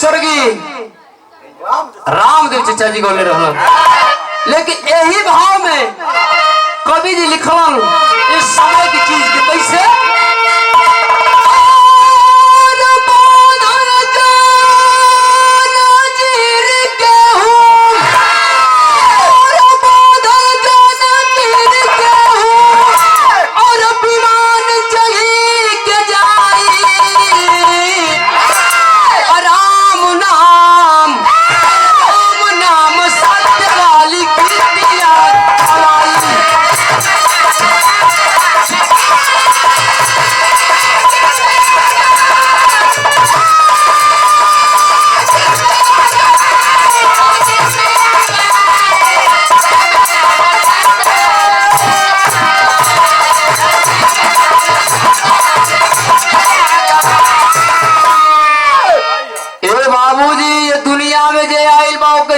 स्वर्गीय रामदेव चचा जी गोले रहलन। लेकिन यही भाव में कवि जी लिखलन इस समय की चीज के कैसे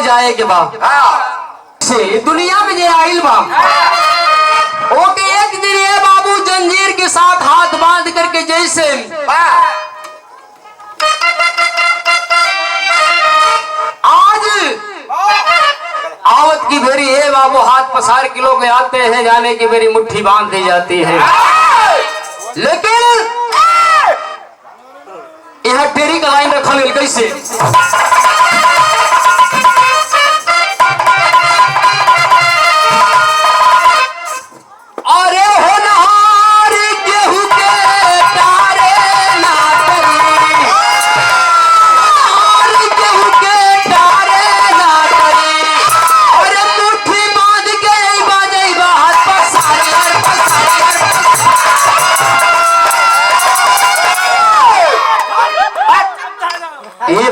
जाए के बाद से दुनिया में जे आइल बा ओके एक दिन ये बाबू जंजीर के साथ हाथ बांध करके जैसे आज आवत की बेरी है बाबू हाथ पसार के लोग आते हैं, जाने की बेरी मुट्ठी बांध दी जाती है। लेकिन यह टेरी का लाइन रखा मिल कैसे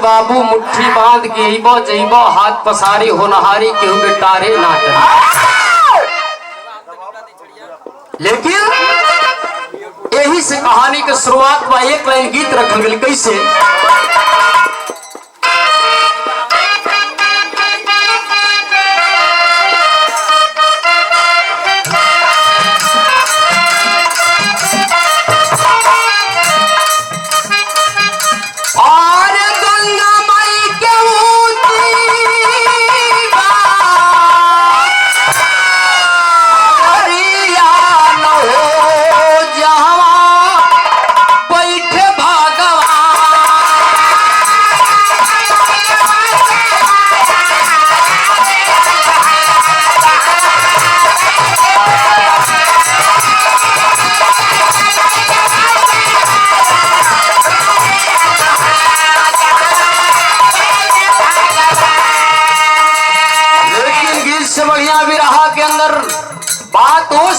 बाबू मुट्ठी बांध के इबो जइबो हाथ पसारी होनहारी केहू के टारे ना टरे। लेकिन यही से कहानी के शुरुआत में एक लाइन गीत रखल गेल कैसे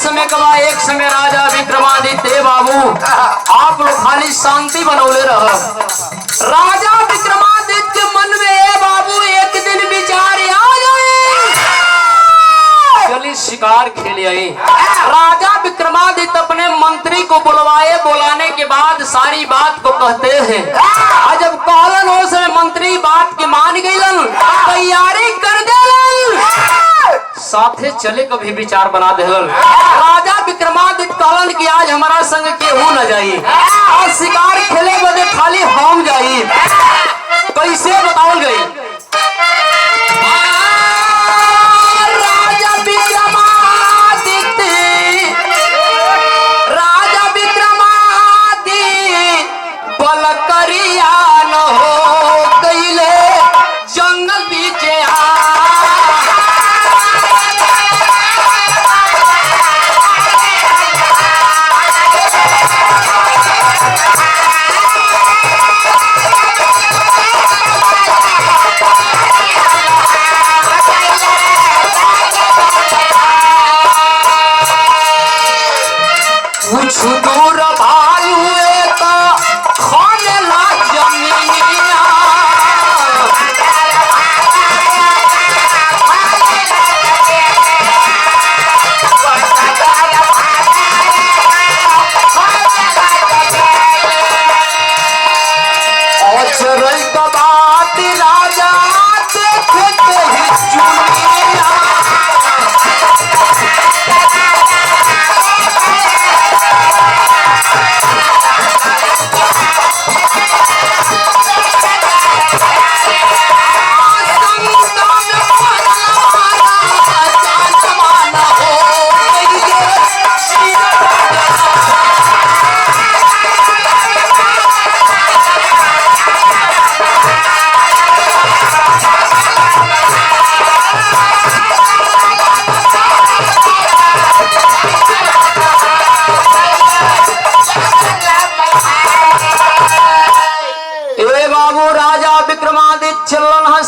समय कमा एक समय राजा विक्रमादित्य बाबू आप लोग खाली शांति बनौले रहो। राजा विक्रमादित्य मन में बाबू एक दिन विचार आ जाए चलिए शिकार खेल आई। राजा विक्रमादित्य अपने मंत्री को बुलवाए, बुलाने के बाद सारी बात को कहते हैं। जब कहलन हो समय मंत्री बात के मान गईलन, तैयारी कर देलन, साथे चले को भी विचार बना देलन। राजा विक्रमादित्य कहलन कि आज हमारा संग केहू न जाई, आज शिकार खेले बदे खाली हम जाई। कैसे बताओ गई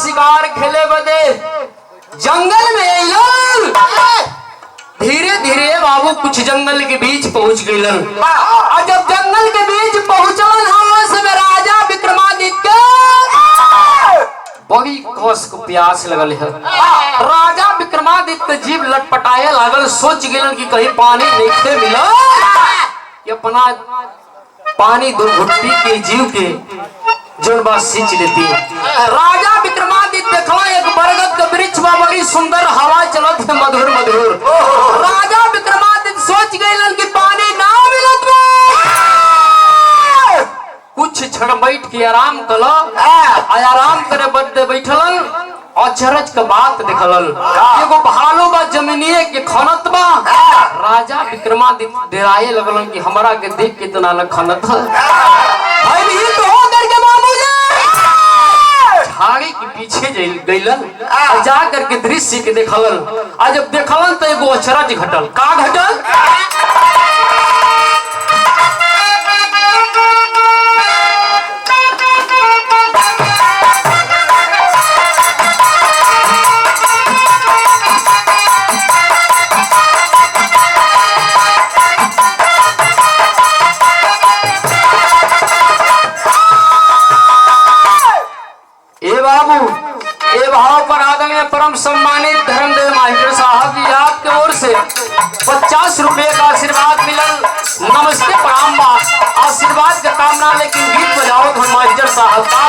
शिकार खेले बदे जंगल में अइलन। धीरे धीरे बाबू कुछ जंगल के बीच पहुंच गइलन। और जब जंगल के बीच पहुंचलन हम समय राजा विक्रमादित्य बड़ी कस को प्यास लगल है। राजा विक्रमादित्य जीव लटपटाए लागल, सोच गइलन कि कहीं पानी नहीं मिला, अपना पानी दो घुट्टी के जीव के जोड़बा सींच लेती। राजा विक्रमादित्य देखला एक बरगद का वृक्ष बा, बड़ी सुंदर हवा चलत है मधुर मधुर। राजा विक्रमादित्य सोच गइलन कि पानी ना मिलत बा, कुछ क्षण बैठ के आराम कल। आराम करे बदे बैठलन, अचरज का बात देखलन, एगो भालू बा जमीनिए के खनत बा। राजा विक्रमादित्य डराए लगलन कि हमरा के देख के तना न खनत है भी तो हो करके बाबूजी झाड़ी के पीछे गइलन, जा करके दृश्य के देखलन। आज जब देखलन तो एगो अचरज घटल। का घटल? परम सम्मानित धर्मदेव मास्टर साहब जी आपके ओर से 50 रुपए का आशीर्वाद मिलल। नमस्ते प्रणाम बा, आशीर्वाद का कामना लेकिन गीत बजाओ तो मास्टर साहब का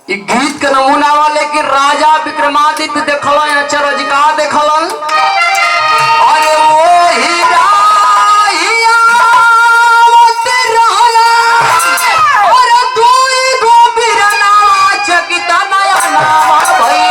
गीत का नमूना वाले कि राजा विक्रमादित्य देखलन अचरज का देखलन। अरे वो हीरा और दूई गो बिरना चकिता नया नामा भइल।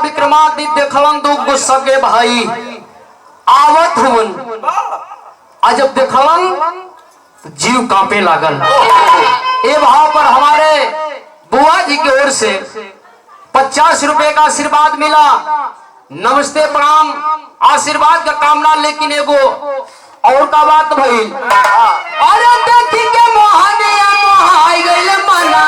विक्रमादित्य देखलन दो सगे भाई आवत हुन। जब देखलन जीव कांपे लागल। ए भाव पर हमारे बुआ जी की ओर से 50 रुपए का आशीर्वाद मिला। नमस्ते प्रणाम, आशीर्वाद का कामना लेकिन एगो और का बात भइल। अरे देखी के मोहनिया मोहाई गइल मना।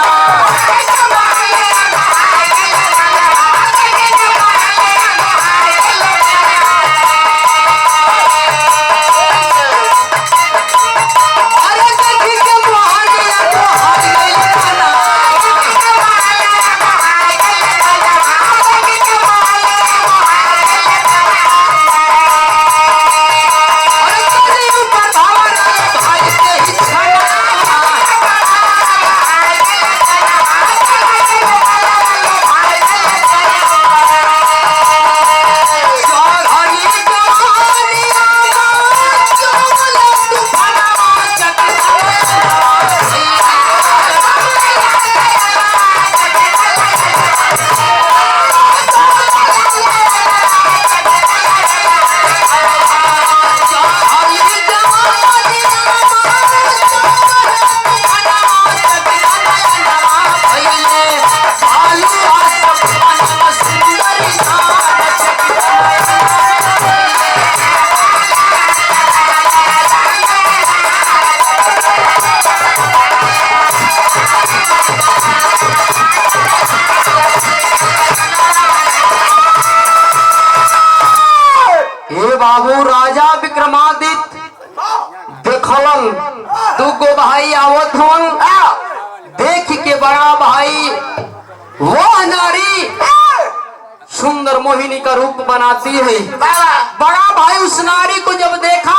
बाबू राजा विक्रमादित्य देखलन दुगो भाई आवत हन, देख के बड़ा भाई वो नारी सुंदर मोहिनी का रूप बनाती है। बड़ा भाई उस नारी को जब देखा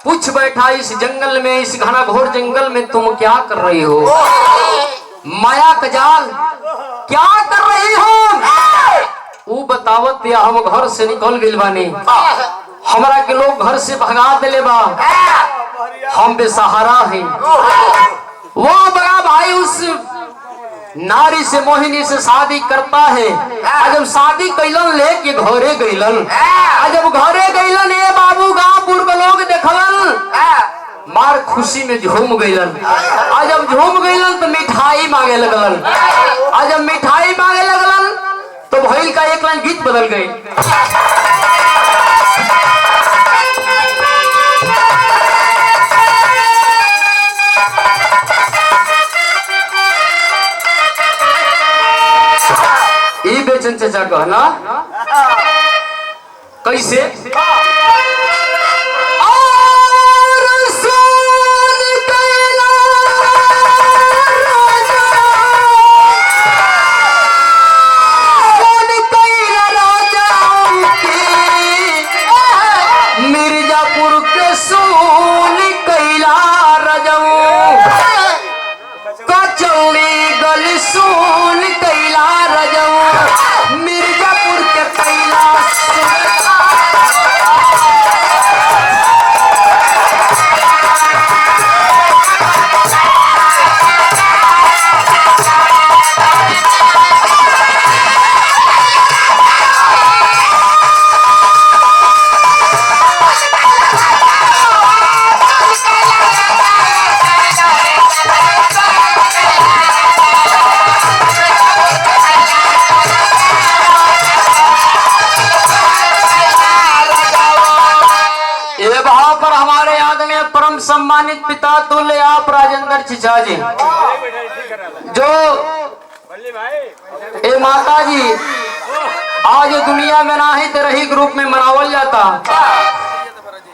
पूछ बैठा, इस जंगल में, इस घना घोर जंगल में तुम क्या कर रही हो? माया का जाल क्या कर रही हो? वो बतावत या हम घर से निकल गइल बानी, हमरा के लोग घर से भगा देले बा, हम बेसहारा हैं। वो बड़ा भाई उस नारी से, मोहिनी से शादी करता है। जब शादी कैलन लेके घरे गइलन, जब घरे गइलन ये बाबू गांवपुर के लोग देखलन, मार खुशी में झूम गइलन। जब झूम गइलन तो मिठाई मांगे लगलन। जब मिठाई मांगे लगलन तो भइल का एक लाइन गीत बदल गई। बेचन चचा कहना कैसे? मिर्जापुर के सोन कैला रजऊ, कचौड़ी गल सोन कैला रजऊ, मिर्जापुर के कैला परम सम्मानित पिता तुल्य आप राजेंद्र चिचा जी, जो ए माता जी आज दुनिया में ना ही तेरही ग्रुप में मनावल जाता,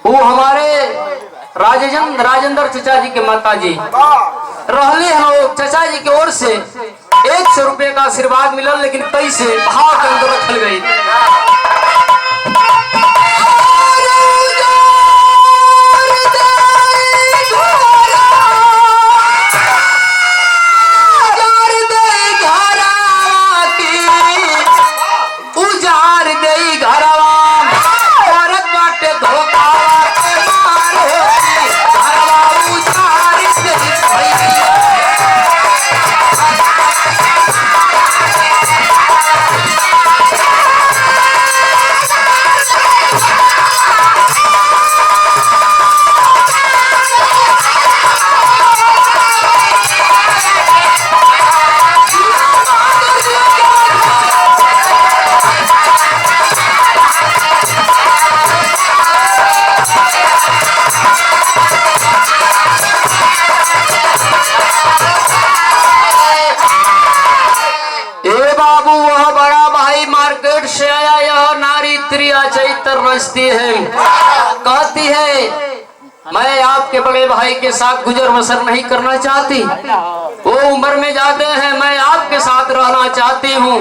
वो हमारे राजेंद्र चिचा जी के माता जी रहले हैं। चचा जी की ओर से 100 रुपए का आशीर्वाद मिलल, लेकिन कैसे भाव के अंदर रखल गई। से आया यह नारी त्रिया चैत्र रचती है, कहती है मैं आपके बड़े भाई के साथ गुजर बसर नहीं करना चाहती, वो उम्र में जाते हैं, मैं आपके साथ रहना चाहती हूँ।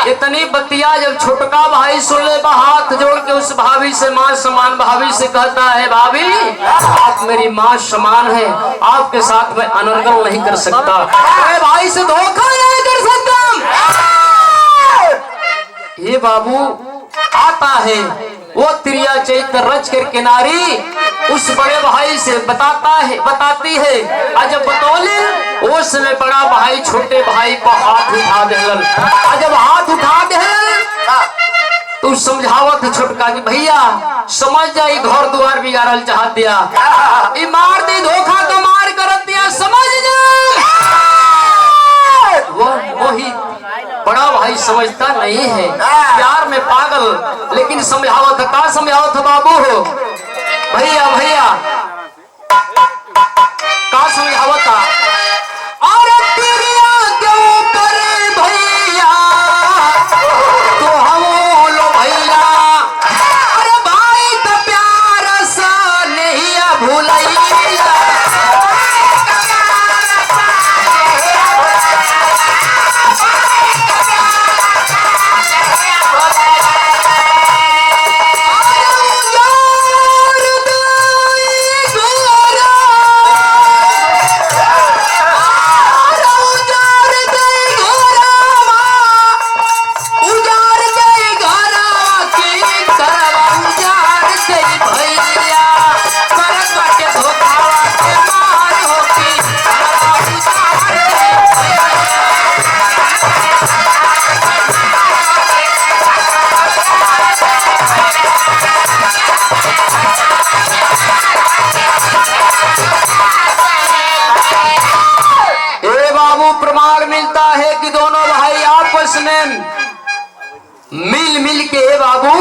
इतनी बतिया जब छोटका भाई सुन ले, हाथ जोड़ के उस भाभी से माँ समान भाभी से कहता है, भाभी आप मेरी माँ समान है, आपके साथ मैं अनर्गल नहीं कर सकता, मैं भाई से धोखा नहीं कर सकता। ये बाबू आता है, वो त्रिया चैत्र रच कर किनारी उस बड़े भाई से बताती है। जब बतौले उस समय बड़ा भाई छोटे भाई को हाथ उठा देलन, जब हाथ उठा देलन तो समझावत छोटका की भैया समझ जाई घर द्वार बिगाड़ल चाह दिया, मार दी धोखा तो मार कर दिया, समझ जा। वही बड़ा भाई समझता नहीं है, प्यार में पागल, लेकिन समझावत का समझावत बाबू हो भैया भैया का समझावता, और तिरिया क्यों करे भैया तो हम लो भैया, अरे मिल के बाबू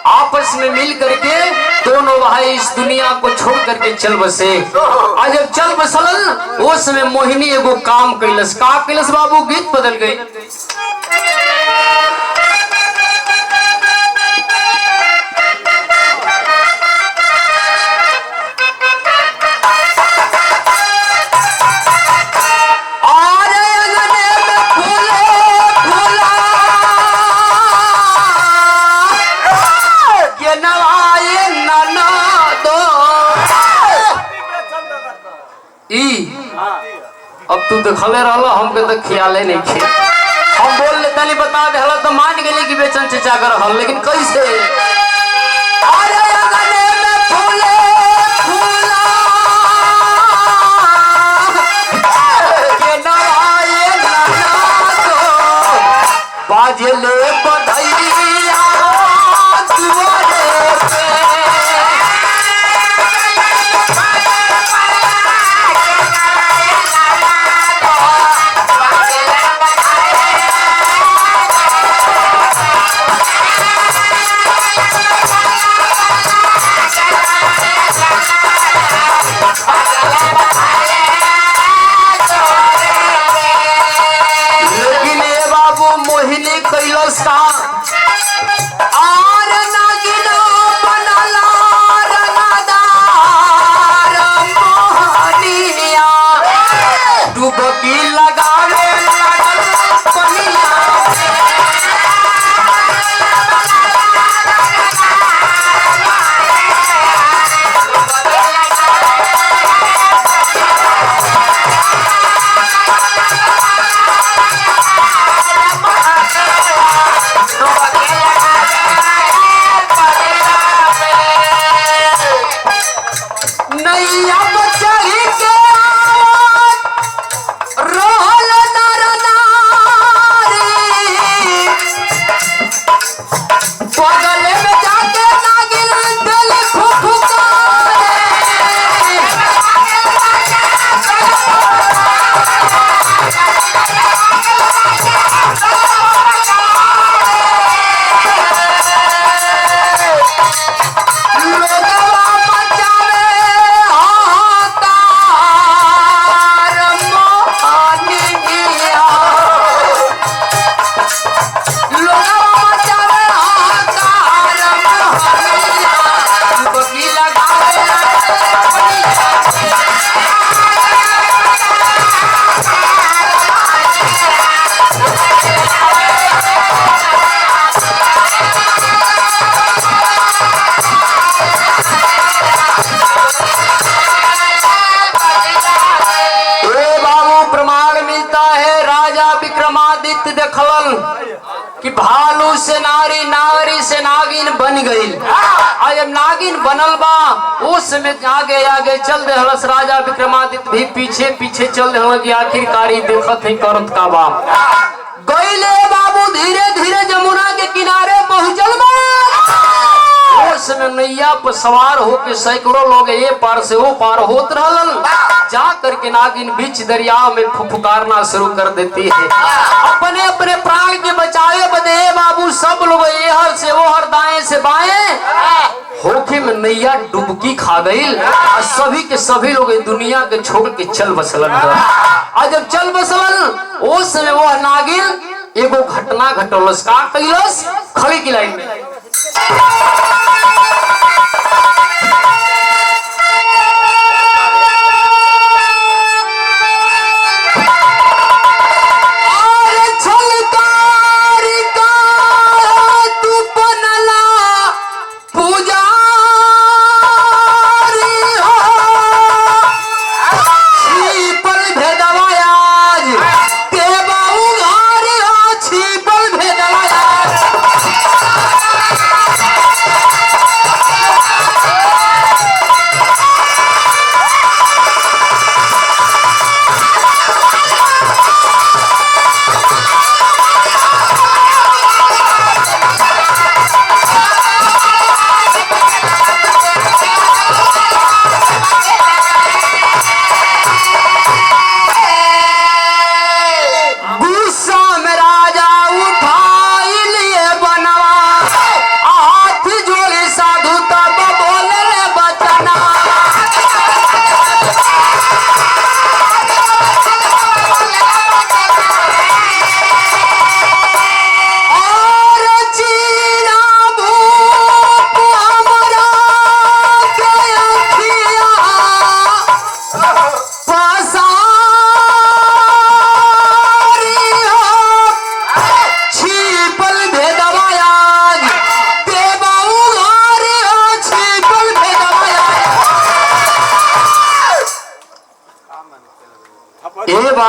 आपस में मिल करके दोनों भाई इस दुनिया को छोड़ करके चल बसे। आज जब चल बसलन वो समय मोहिनी एगो काम कैलस। का कैलस बाबू? गीत बदल गई। अब तू देखले रहलो हमके तो ख्याले नहीं खे। हम बोल ले तनी बता दे हला तो मान गेली कि बेचन चचा कर हल, लेकिन कैसे? अरे अगने में फूले फूला के नवाए नाना तो बाजले बधैया दुआरे पे। कि भालू से नारी, नारी से नागिन बन गई। अब नागिन बनल बा उस समय आगे आगे चल रहे हलस। राजा विक्रमादित्य भी पीछे पीछे चल रहे कि आखिरकारी देखत है करत का बा। गईले बाबू धीरे धीरे जमुना के किनारे पहुंचल बा। उस समय नैया पर सवार होके सैकड़ों लोग ये पार से वो पार होत रहलन। जा करके नागिन बीच दरिया में फुफकारना शुरू कर देती है। अपने अपने प्राण के बचावे बदे बाबू सब लोग ये हर से वो हर, दाएं से बाएं होके में नैया डुबकी खा गई। सभी के सभी लोग दुनिया के छोड़ के चल बसलन। आज जब चल बसलन उस समय वो नागिन एगो घटना घटोलस। का कैलस? खड़ी की लाइन में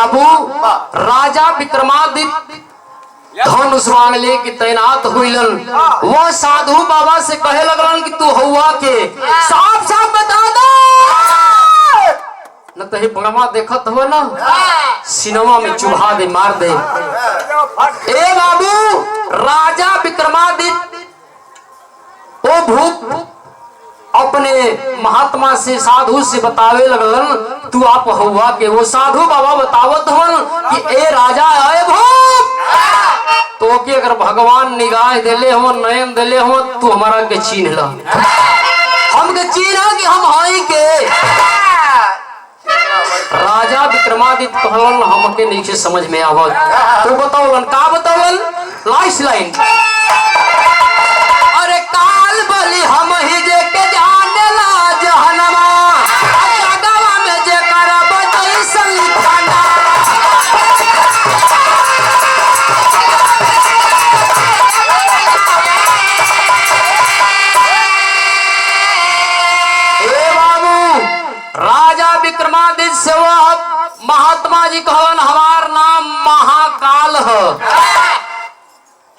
बाबू राजा विक्रमादित्य धनुष बाण लेके तैनात हुईलन। वो साधु बाबा से कहे लगलन कि तू हुआ के साफ साफ बता दो, न तो बड़वा देखत हो ना सिनेमा में चुभा दे मार दे। ए बाबू राजा विक्रमादित्य वो भूत अपने महात्मा से साधु से बतावे लगलन तू आप हुआ के। वो साधु बाबा बतावत हन कि ए राजा आए भूत तो कि अगर भगवान निगाह देले हो नयन देले हो तू हमारा के चीन्ह ला, हमके चीन्ह कि हम हाई के। राजा विक्रमादित्य कहलन हमके नहीं समझ में आवत, तो बतावलन का बतावलन लास्ट लाइन, अरे काल बलि हम ही जे के जाने ला जहनमा जगवा में जे करब जैसन लिखाना। ए बाबू राजा विक्रमादित्य से वह महात्मा जी कहलन हमार नाम महाकाल है,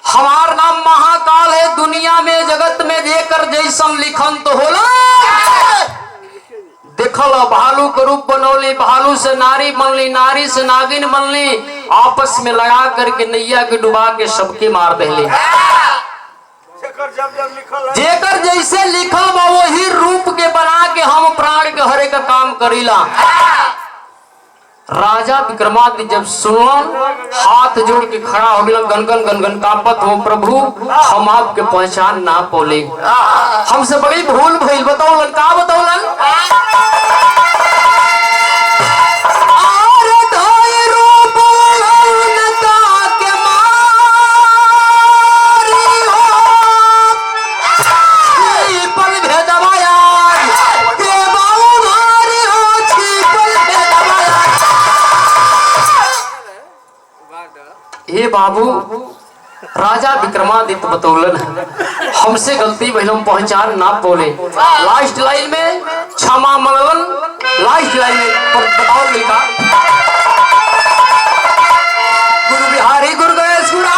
हमार नाम महाकाल है। दुनिया में जगत में जेकर जैसन लिखन तो होला। देखल भालू के रूप बनौली, भालू से नारी बनली, नारी से नागिन बनली, आपस में लगा करके नैया के डुबा के सबके मार देली। जेकर जैसे लिखल बा वही रूप के बना के हम प्राण के हरे का काम करीला। राजा विक्रमादित्य जब सुनल हाथ जोड़ के खड़ा हो गया, गनगन गनगन कांपत हो प्रभु हम आपके पहचान ना पौले, हमसे बड़ी भूल भइल। बताओलन का बताओलन, हे बाबू राजा विक्रमादित्य बतौलन हमसे गलती भइल, हम पहचान ना बोले। लास्ट लाइन में क्षमा मंगलन, लास्ट लाइन में बताओ लिखा गुरु बिहारी गुरु गणेश गुरु